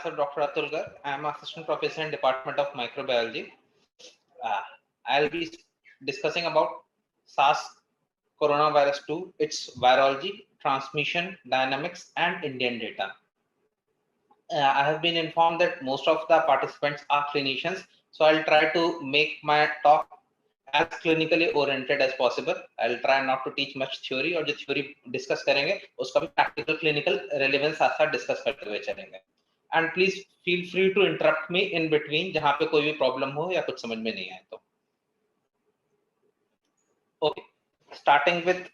myself Dr. Atul Garg. I am Assistant Professor in Department of Microbiology. I'll be discussing about SARS coronavirus 2, its virology, transmission, dynamics, and Indian data. I have been informed that most of the participants are clinicians, so I'll try to make my talk as clinically oriented as possible. I'll try not to teach much theory, और जो theory discuss करेंगे उसका भी practical clinical relevance साथ साथ discuss करते हुए चलेंगे. And please feel free to interrupt me in between जहाँ पे कोई भी problem हो या कुछ समझ में नहीं आए तो. Okay, starting with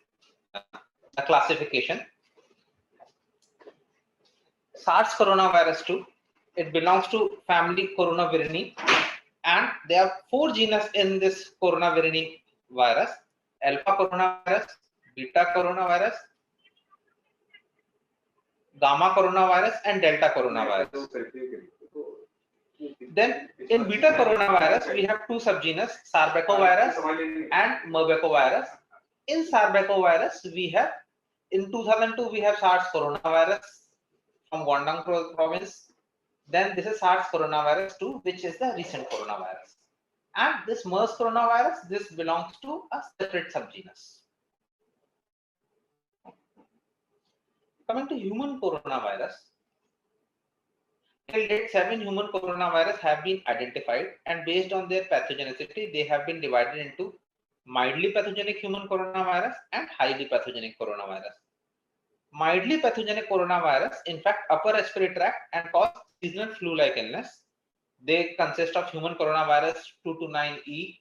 the classification. SARS coronavirus 2, it belongs to family Coronavirinae, and there are 4 genus in this Coronavirinae virus: Alpha coronavirus, Beta coronavirus, Gamma coronavirus, and Delta coronavirus. Then in Beta coronavirus, we have 2 subgenus, Sarbecovirus and Merbecovirus. In Sarbecovirus, we have, in 2002, we have SARS coronavirus from Guangdong province. Then this is SARS coronavirus 2, which is the recent coronavirus. And this MERS coronavirus, this belongs to a separate subgenus. Coming to human coronavirus, till date 7 human coronavirus have been identified, and based on their pathogenicity, they have been divided into mildly pathogenic human coronavirus and highly pathogenic coronavirus. Mildly pathogenic coronavirus infect upper respiratory tract and cause seasonal flu-like illness. They consist of human coronavirus 229E,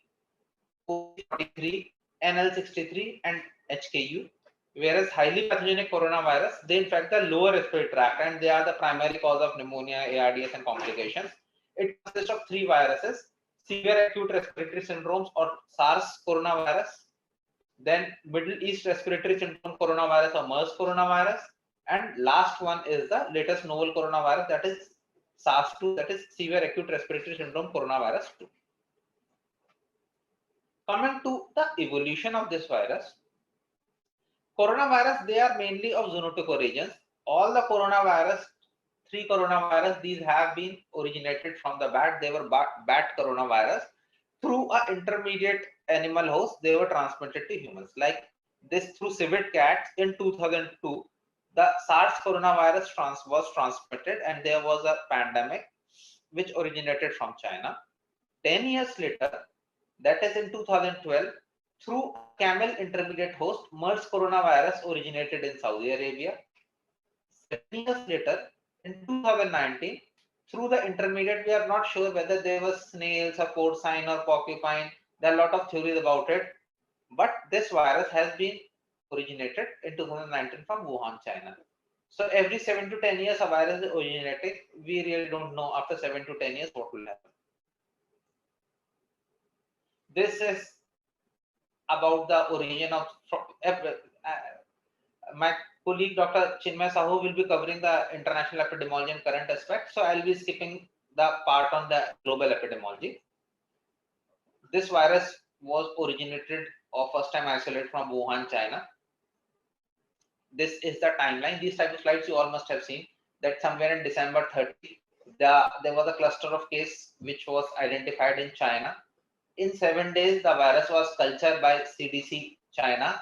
O43, NL63, and HKU. Whereas highly pathogenic coronavirus, they infect the lower respiratory tract and they are the primary cause of pneumonia, ARDS, and complications. It consists of 3 viruses: severe acute respiratory syndromes or SARS coronavirus, then Middle East respiratory syndrome coronavirus or MERS coronavirus, and last one is the latest novel coronavirus, that is SARS-2, that is severe acute respiratory syndrome coronavirus 2. Coming to the evolution of this virus, coronavirus, they are mainly of zoonotic origins. All the coronavirus, 3 coronavirus, these have been originated from the bat. They were bat coronavirus. Through an intermediate animal host, they were transmitted to humans. Like this, through civet cats in 2002, the SARS coronavirus was transmitted, and there was a pandemic which originated from China. 10 years later, that is in 2012, through camel intermediate host, MERS coronavirus originated in Saudi Arabia. 7 years later, in 2019, through the intermediate, we are not sure whether there was snails or porcine or porcupine. There are a lot of theories about it, but this virus has been originated in 2019 from Wuhan, China. So every 7 to 10 years, a virus is originating. We really don't know after 7 to 10 years what will happen. This is about the origin of my colleague Dr. Chinmay Sahu will be covering the international epidemiology and current aspects, so I'll be skipping the part on the global epidemiology. This virus was originated or first time isolated from Wuhan, China. This is the timeline. These type of slides you all must have seen, that somewhere in December 30, there was a cluster of case which was identified in China. In 7 days, the virus was cultured by CDC China.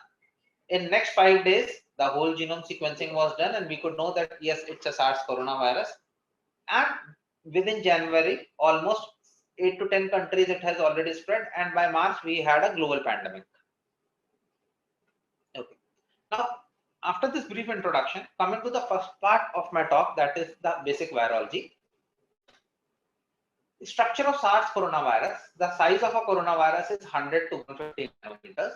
In next 5 days, the whole genome sequencing was done, and we could know that yes, it's a SARS coronavirus. And within January, almost 8 to 10 countries it has already spread, and by March we had a global pandemic. Okay. Now, after this brief introduction, coming to the first part of my talk, that is the basic virology. Structure of SARS coronavirus. The size of a coronavirus is 100 to 150 nanometers.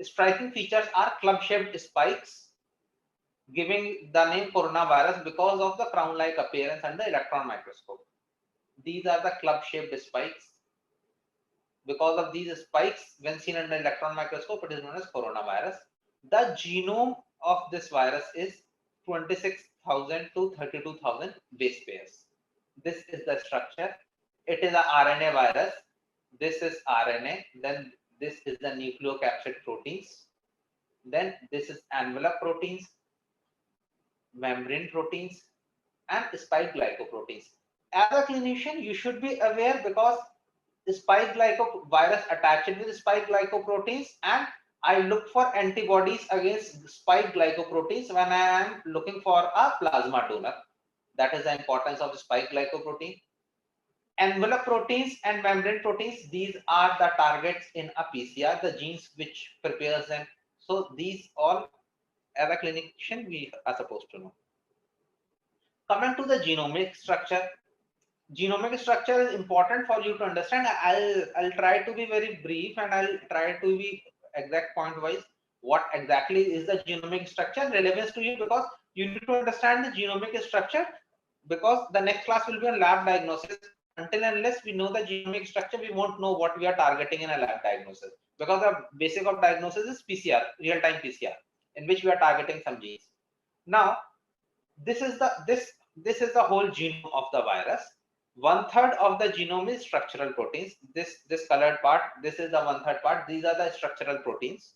Striking features are club-shaped spikes, giving the name coronavirus because of the crown-like appearance under electron microscope. These are the club-shaped spikes. Because of these spikes, when seen under electron microscope, it is known as coronavirus. The genome of this virus is 26,000 to 32,000 base pairs. This is the structure. It is a RNA virus. This is RNA. Then this is the nucleocapsid proteins. Then this is envelope proteins, membrane proteins, and spike glycoproteins. As a clinician, you should be aware because spike virus attached with spike glycoproteins, and I look for antibodies against spike glycoproteins when I am looking for a plasma donor. That is the importance of spike glycoprotein. Envelope proteins and membrane proteins, these are the targets in a PCR, the genes which prepares them. So these all, as a clinician, we are supposed to know. Coming to the genomic structure, genomic structure is important for you to understand. I'll try to be very brief, and I'll try to be exact point wise what exactly is the genomic structure relevance to you, because you need to understand the genomic structure, because the next class will be on lab diagnosis. Until and unless we know the genomic structure, we won't know what we are targeting in a lab diagnosis, because the basic of diagnosis is PCR, real-time PCR, in which we are targeting some genes. Now this is the whole genome of the virus. 1/3 of the genome is structural proteins. This colored part, this is the 1/3 part. These are the structural proteins,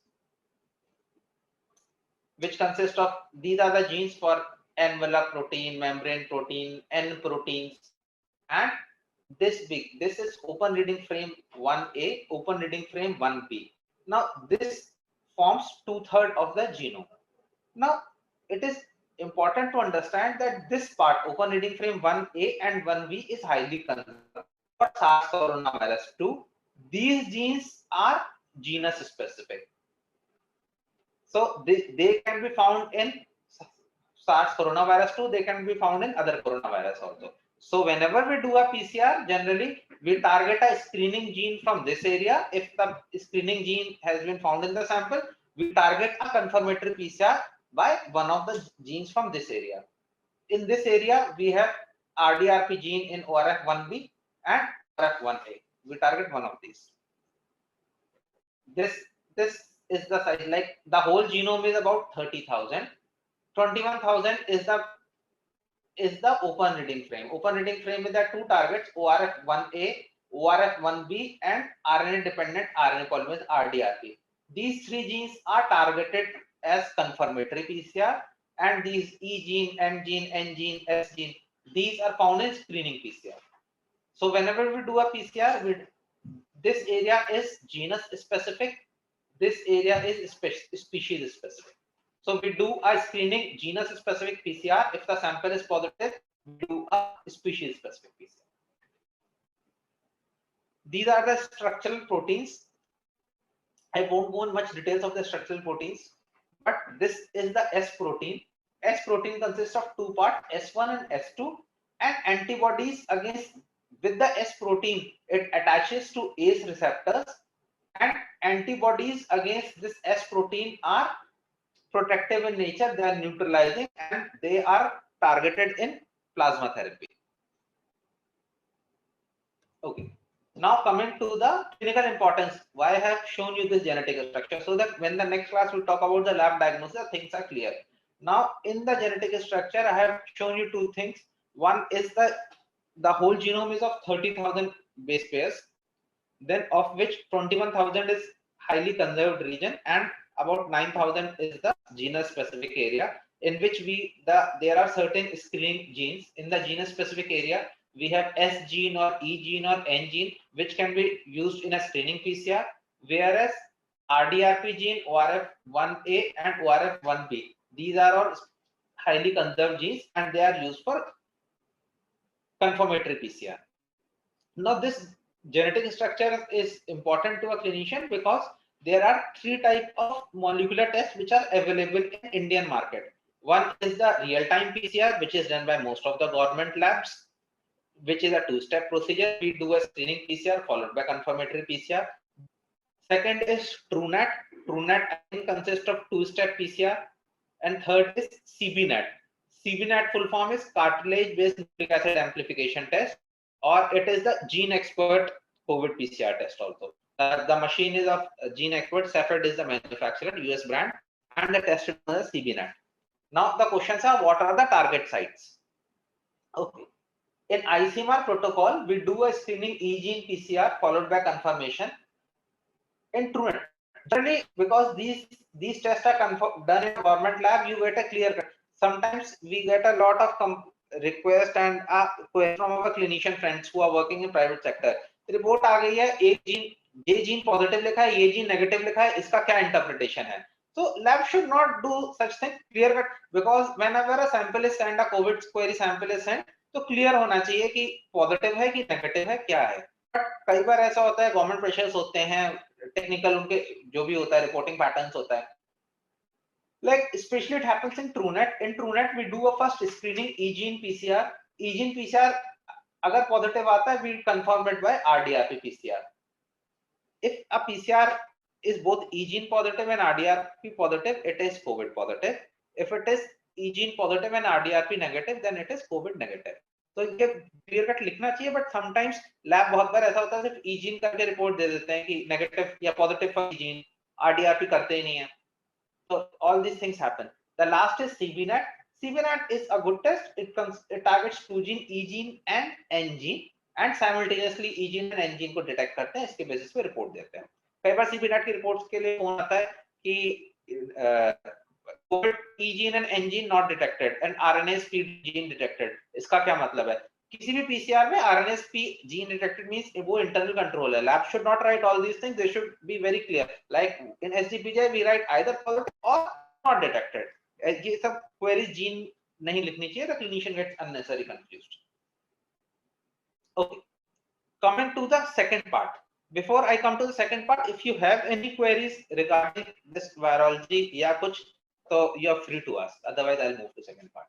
which consist of, these are the genes for envelope protein, membrane protein, N proteins, and this is open reading frame 1A, open reading frame 1B. Now this forms 2/3 of the genome. Now it is important to understand that this part, open reading frame 1A and 1B, is highly conserved for SARS coronavirus 2. These genes are genus specific, so they can be found in SARS coronavirus 2, they can be found in other coronavirus also. So whenever we do a PCR, generally we target a screening gene from this area. If the screening gene has been found in the sample, we target a confirmatory PCR by one of the genes from this area. In this area, we have RDRP gene in ORF1B and ORF1A. We target one of these. This is the size, like the whole genome is about 30,000. 21,000 is the open reading frame. Open reading frame with the two targets, ORF1A, ORF1B, and RNA dependent RNA polymerase RDRP. These three genes are targeted as confirmatory PCR, and these E gene, M gene, N gene, S gene, these are found in screening PCR. So whenever we do a PCR, this area is genus specific, this area is species specific. So we do a screening genus specific PCR. If the sample is positive, we do a species specific PCR. These are the structural proteins. I won't go in much details of the structural proteins, but this is the S protein. S protein consists of two parts, S1 and S2, and antibodies against, with the S protein, it attaches to ACE receptors, and antibodies against this S protein are protective in nature, they are neutralizing, and they are targeted in plasma therapy. Okay, now coming to the clinical importance, why I have shown you this genetic structure, so that when the next class we talk about the lab diagnosis, things are clear. Now in the genetic structure, I have shown you two things. One is the whole genome is of 30,000 base pairs, then of which 21,000 is highly conserved region, and about 9,000 is the genus specific area, in which there are certain screening genes. In the genus specific area, we have S gene or E gene or N gene, which can be used in a screening PCR, whereas RDRP gene, ORF1A and ORF1B, these are all highly conserved genes, and they are used for confirmatory PCR. Now this genetic structure is important to a clinician because there are three types of molecular tests which are available in Indian market. One is the real-time PCR, which is done by most of the government labs, which is a two-step procedure. We do a screening PCR followed by confirmatory PCR. Second is TrueNat. TrueNat consists of two-step PCR. And third is CBNat. CBNat full form is cartilage-based nucleic acid amplification test, or it is the Gene Expert COVID PCR test also. The machine is of Gene Expert. Cepheid is the manufacturer, US brand, and the test is the CBNat. Now the questions are, what are the target sites? Okay. In ICMR protocol, we do a screening E gene PCR followed by confirmation. In TrueNat, generally, because these tests are done in a government lab, you get a clear cut. Sometimes we get a lot of request and a query from our clinician friends who are working in private sector. Report आ गई है, एक gene ये gene positive लिखा है, ये gene negative लिखा है, इसका क्या इंटरप्रिटेशन है? So lab should not do such thing clear cut, because whenever a sample is sent, a COVID query sample is sent, तो क्लियर होना चाहिए कि पॉजिटिव है कि नेगेटिव है, क्या है. बट कई बार ऐसा होता है, गवर्नमेंट प्रेशर्स होते हैं, टेक्निकल उनके जो भी होता है, रिपोर्टिंग पैटर्न्स होता है. Like especially it happens in TrueNet. In TrueNet we do a first screening e-gene PCR. E-gene PCR अगर पॉजिटिव आता है, we confirm it by RDRP PCR. If a PCR is both e-gene positive and RDRP positive, it is COVID positive. If it is e-gene positive and RDRP negative, then it is COVID negative. तो ये clear cut लिखना चाहिए, but sometimes lab बहुत बार ऐसा होता है सिर्फ e-gene करके रिपोर्ट दे देते हैं कि नेगेटिव या पॉजिटिव फॉर e-gene, RDRP करते ही नहीं है. So all these things happen. The last is CBNAT. CBNAT is a good test. It targets 2 gene, E gene and N gene, and simultaneously E gene and N gene को detect करते हैं. इसके basis पे report देते हैं. कई बार CBNAT की reports के लिए फोन आता है कि COVID E gene and N gene not detected and RNA-P gene detected. इसका क्या मतलब है? किसी भी PCR में RNA-P gene detected means वो internal control है. Lab should not write all these things. They should be very clear. Like in SGPGI we write either positive or not detected. ये सब queries gene नहीं लिखनी चाहिए. The clinician gets unnecessarily confused. Okay. Coming to the second part. Before I come to the second part, if you have any queries regarding this virology या कुछ, so you are free to ask. Otherwise, I'll move to second part.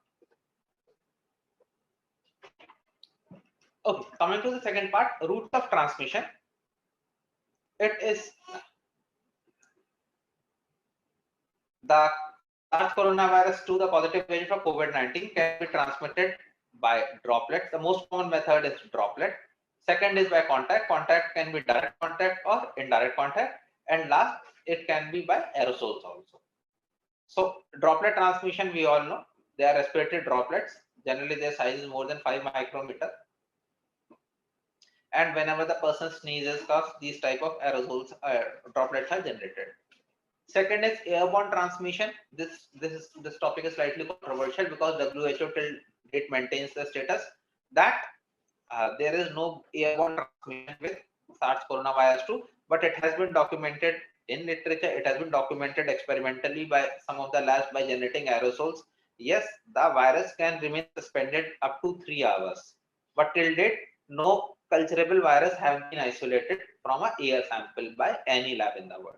Okay, coming to the second part, routes of transmission. It is the SARS coronavirus to the positive variant of COVID-19 can be transmitted by droplets. The most common method is droplet. Second is by contact. Contact can be direct contact or indirect contact. And last, it can be by aerosols also. So droplet transmission, we all know, they are respiratory droplets. Generally, their size is more than 5 micrometer. And whenever the person sneezes, coughs, these type of aerosols, droplets are generated. Second is airborne transmission. This topic is slightly controversial because WHO till date maintains the status that there is no airborne transmission with SARS coronavirus 2, but it has been documented in literature. It has been documented experimentally by some of the labs by generating aerosols. Yes, the virus can remain suspended up to 3 hours, but till date, no culturable virus have been isolated from an air sample by any lab in the world.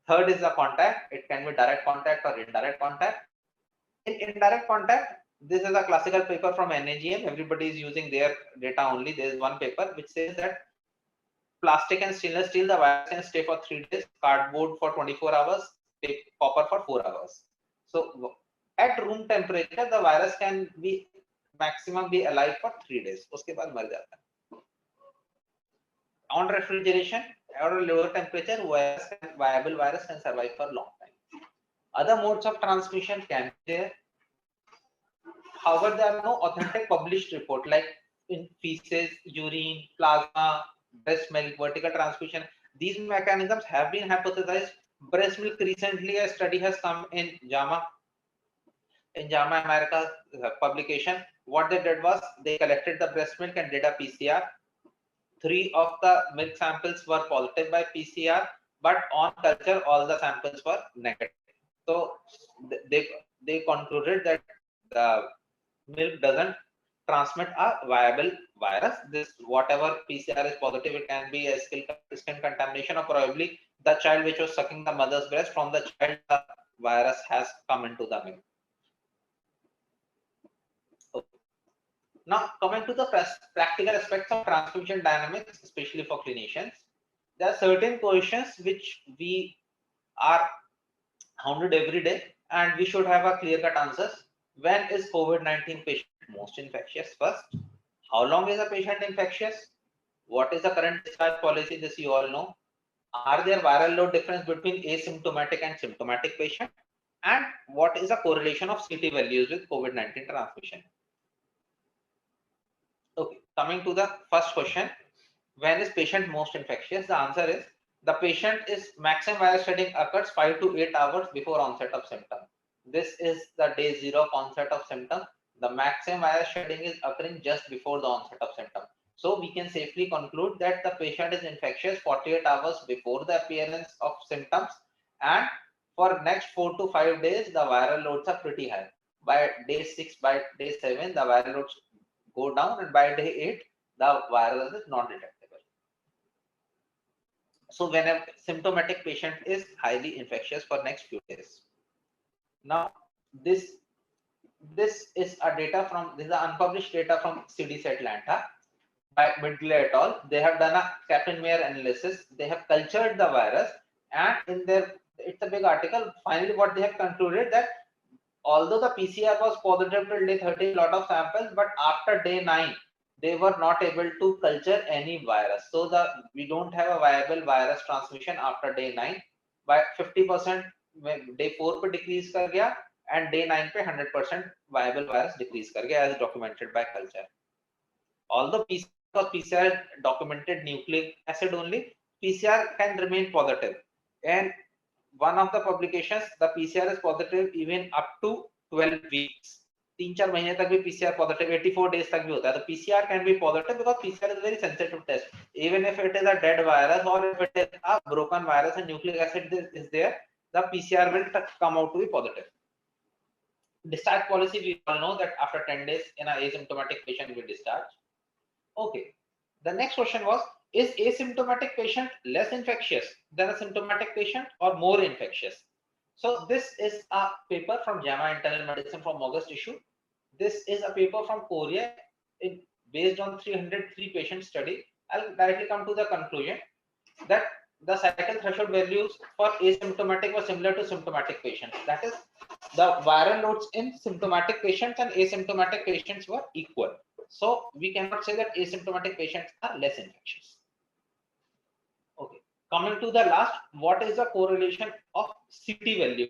Third is the contact. It can be direct contact or indirect contact. In indirect contact, this is a classical paper from NAGM. Everybody is using their data only. There is one paper which says that plastic and stainless steel, the virus can stay for 3 days, cardboard for 24 hours, copper for 4 hours. So at room temperature, the virus can be maximum be alive for 3 days. उसके बाद मर जाता है. On refrigeration or lower temperature, viable virus can survive for a long time. Other modes of transmission can be there. However, there are no authentic published report like in feces, urine, plasma, breast milk, vertical transmission. These mechanisms have been hypothesized. Breast milk, recently a study has come in JAMA America publication. What they did was they collected the breast milk and did a PCR. 3 of the milk samples were positive by PCR, but on culture all the samples were negative. So they concluded that the milk doesn't transmit a viable virus. This whatever PCR is positive, it can be a skin contamination, or probably the child which was sucking the mother's breast, from the child the virus has come into the milk. Now, coming to the practical aspects of transmission dynamics, especially for clinicians, there are certain questions which we are hounded every day, and we should have a clear-cut answers. When is COVID-19 patient most infectious? First, how long is a patient infectious? What is the current discharge policy? This you all know. Are there viral load difference between asymptomatic and symptomatic patient? And what is the correlation of CT values with COVID-19 transmission? Okay, coming to the first question, when is patient most infectious? The answer is the patient is maximum virus shedding occurs 5 to 8 hours before onset of symptom. This is the day 0 of onset of symptom. The maximum virus shedding is occurring just before the onset of symptoms. So we can safely conclude that the patient is infectious 48 hours before the appearance of symptoms, and for next 4 to 5 days, the viral loads are pretty high. By day 6, by day 7, the viral loads go down, and by day 8, the virus is not detectable. So when a symptomatic patient is highly infectious for next few days. Now, this is a data from, this is the unpublished data from CDC Atlanta by Midgley et al. They have done a Kaplan-Meier analysis. They have cultured the virus, and in their, it's a big article. Finally, what they have concluded that although the PCR was positive till day 30, a lot of samples, but after day 9, they were not able to culture any virus. So we don't have a viable virus transmission after day 9. By 50% day 4 पे decrease कर गया, and day 9 पे 100% viable virus decrease कर गया, as documented by culture. Although PCR documented nucleic acid only, PCR can remain positive. And one of the publications, the PCR is positive even up to 12 weeks. 3-4 महीने तक भी PCR positive, 84 days तक भी होता है. The PCR can be positive because PCR is a very sensitive test. Even if it is a dead virus or if it is a broken virus and nucleic acid is there, the PCR will come out to be positive. Discharge policy, we all know that after 10 days in an asymptomatic patient we discharge. Okay. The next question was, is asymptomatic patient less infectious than a symptomatic patient or more infectious? So this is a paper from JAMA Internal Medicine from August issue. This is a paper from Korea based on 303 patient study. I'll directly come to the conclusion that the cycle threshold values for asymptomatic were similar to symptomatic patients. That is, the viral loads in symptomatic patients and asymptomatic patients were equal. So we cannot say that asymptomatic patients are less infectious. Okay, coming to the last, what is the correlation of CT value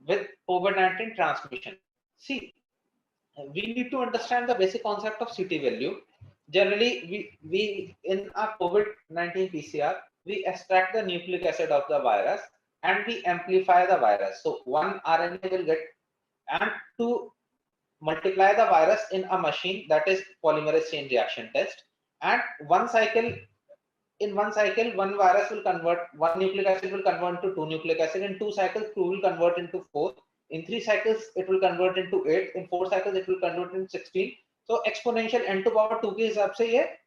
with COVID-19 transmission? See, we need to understand the basic concept of CT value. Generally, we in our COVID-19 PCR, we extract the nucleic acid of the virus and we amplify the virus. So one RNA will get, and to multiply the virus in a machine, that is polymerase chain reaction test, and one virus will convert, one nucleic acid will convert to 2 nucleic acid, in 2 cycles 2 will convert into 4, in 3 cycles it will convert into 8, in 4 cycles it will convert into 16. So exponential n to power 2 के हिसाब से ये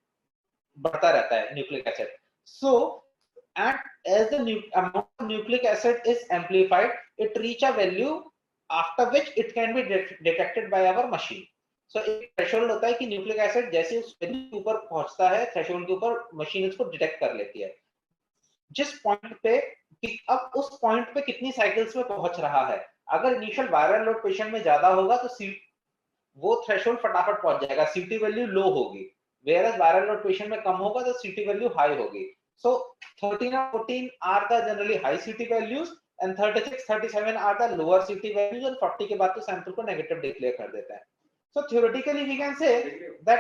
बढ़ता रहता है nucleic acid. So and as the amount of nucleic acid is amplified, it reach a value after which it can be detected by our machine. So एक threshold होता है कि nucleic acid जैसे उस value के ऊपर पहुंचता है, threshold के ऊपर machine इसको detect कर लेती है. जिस point पे कि अब उस point पे कितनी cycles में पहुंच रहा है, अगर initial viral load patient में ज्यादा होगा तो वो threshold फटाफट पहुंच जाएगा, CT value low होगी, whereas viral load patient में कम होगा तो CT value high होगी. So 13 and 14 are the generally high CT values, and 36, 37 are the lower CT values, and 40 के बाद तो sample को negative declare कर देता है. So theoretically we can say that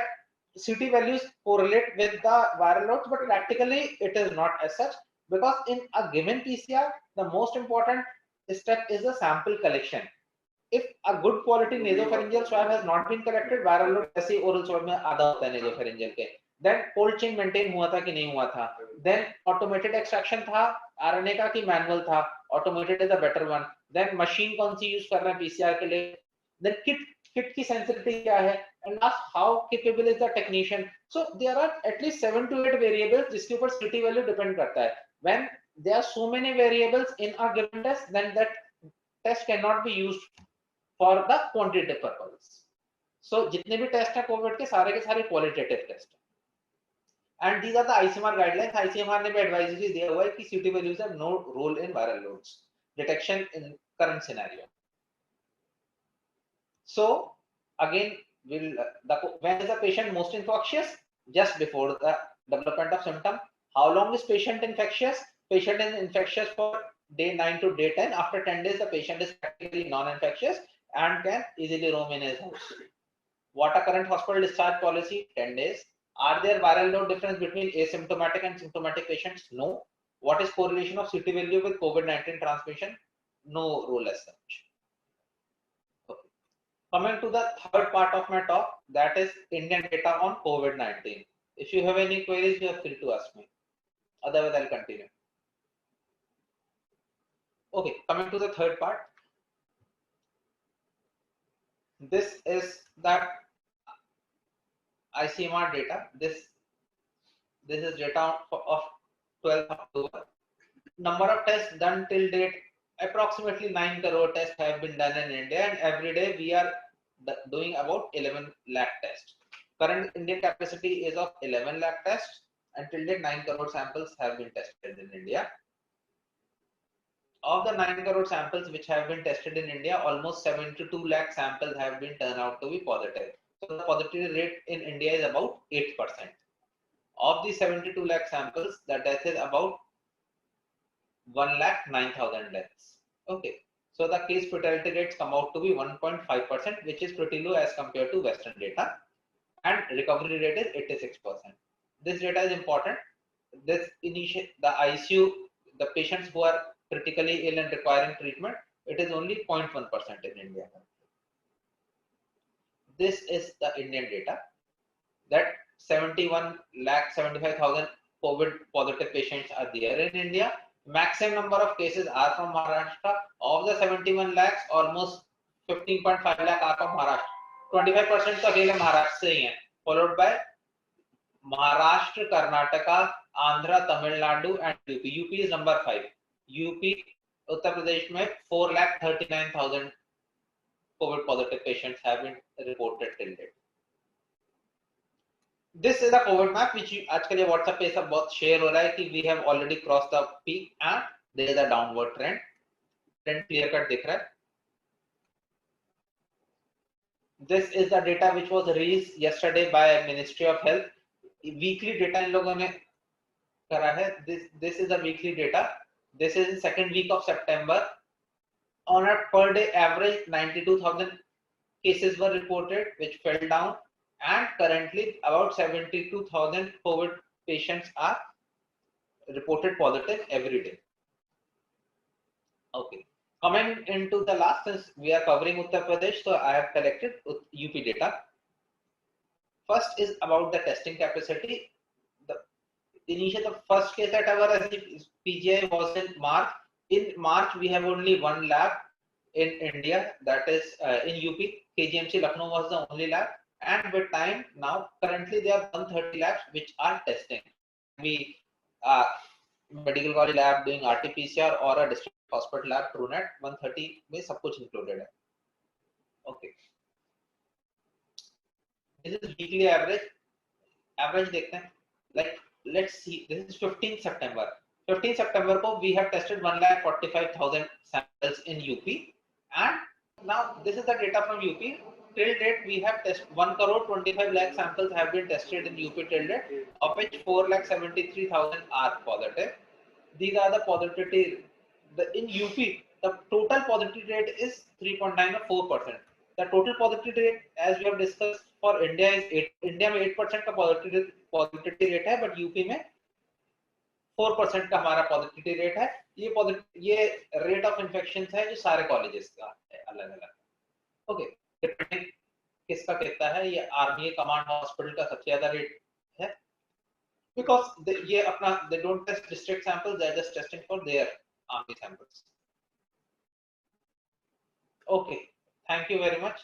CT values correlate with the viral loads, but practically it is not as such, because in a given PCR the most important step is the sample collection. If a good quality nasopharyngeal swab has not been collected, viral load ऐसे oral swab में आधा होता है nasopharyngeal के, then cold chain maintain हुआ था कि नहीं हुआ था, then automated extraction था RNA का कि manual था, automated is a better one, then machine कौन सी use कर रहे हैं PCR के लिए, then kit की sensitivity क्या है, and last how capable is the technician. So there are at least 7 to 8 variables जिसके ऊपर CT value depend करता है. When there are so many variables in a given test, then that test cannot be used for the quantitative purposes. So जितने भी test हैं Covid के सारे qualitative test हैं. And these are the ICMR guidelines. ICMR ने भी advisory दिया हुआ है कि CT values have no role in viral loads detection in current scenario. So again, when is the patient most infectious? Just before the development of symptom. How long is patient infectious? Patient is infectious for day 9 to day 10. After 10 days, the patient is practically non-infectious and can easily roam in his house. What are current hospital discharge policy? 10 days. Are there viral load difference between asymptomatic and symptomatic patients? No. What is correlation of CT value with COVID-19 transmission? No rule as such. Okay. Coming to the third part of my talk, that is Indian data on COVID-19. If you have any queries, you are free to ask me. Otherwise, I'll continue. Okay, coming to the third part. This is that ICMR data. This is data of 12th October. Number of tests done till date, approximately 9 crore tests have been done in India, and every day we are doing about 11 lakh tests. Current Indian capacity is of 11 lakh tests, and till date 9 crore samples have been tested in India. Of the 9 crore samples which have been tested in India, almost 72 lakh samples have been turned out to be positive. So the positivity rate in India is about 8%. Of the 72 lakh samples, the death is about 1,09,000 deaths. Okay, so the case fatality rates come out to be 1.5%, which is pretty low as compared to Western data, and recovery rate is 86%. This data is important. This the ICU, the patients who are critically ill and requiring treatment, it is only 0.1% in India. This is the Indian data, that 71,75,000 COVID positive patients are there in India. Maximum number of cases are from Maharashtra. Of the 71 lakhs, almost 15.5 lakh are from Maharashtra. 25% तो अकेले महाराष्ट्र से ही हैं, followed by Maharashtra, Karnataka, Andhra, Tamil Nadu, and UP. UP is number 5. UP, Uttar Pradesh में 4,39,000 COVID positive patients have been reported till date. This is a COVID map which आजकल ये WhatsApp पे सब बहुत share हो रहा है कि we have already crossed the peak and there is a downward trend. Trend clear cut दिख रहा है. This is the data which was released yesterday by Ministry of Health. Weekly data इन लोगों ने करा है. This is the weekly data. This is in second week of September. On a per day average, 92,000 cases were reported, which fell down, and currently about 72,000 COVID patients are reported positive every day. Okay, coming into the last, since we are covering Uttar Pradesh, so I have collected UP data. First is about the testing capacity. The first case at our SGPGI was in March. In March, we have only one lab in India, that is in UP. KGMC Lucknow was the only lab, and with time now, currently there are 130 labs which are testing. We medical college lab doing RT-PCR or a district hospital lab TrueNet, 130 में सब कुछ included है. Okay. This is weekly average. Average देखते हैं. Like let's see. This is 15th September. 15th September को we have tested 1,45,000 samples in UP, and now this is the data from UP. Till date we have tested 1,25 lakh samples have been tested in UP till date, of which 4,73,000 are positive. These are the positivity. In UP, the total positivity rate is 3.94%. The total positivity rate, as we have discussed, for India is 8. India में 8% का positivity rate है, but UP में 4% का हमारा positivity rate है. ये rate of infections है जो सारे colleges का है अलग-अलग. Okay, depending किसका कितना है, ये आर्मी कमांड हॉस्पिटल का सबसे ज्यादा रेट है, because they don't test district samples, they are just testing for their army samples. Okay, thank you very much.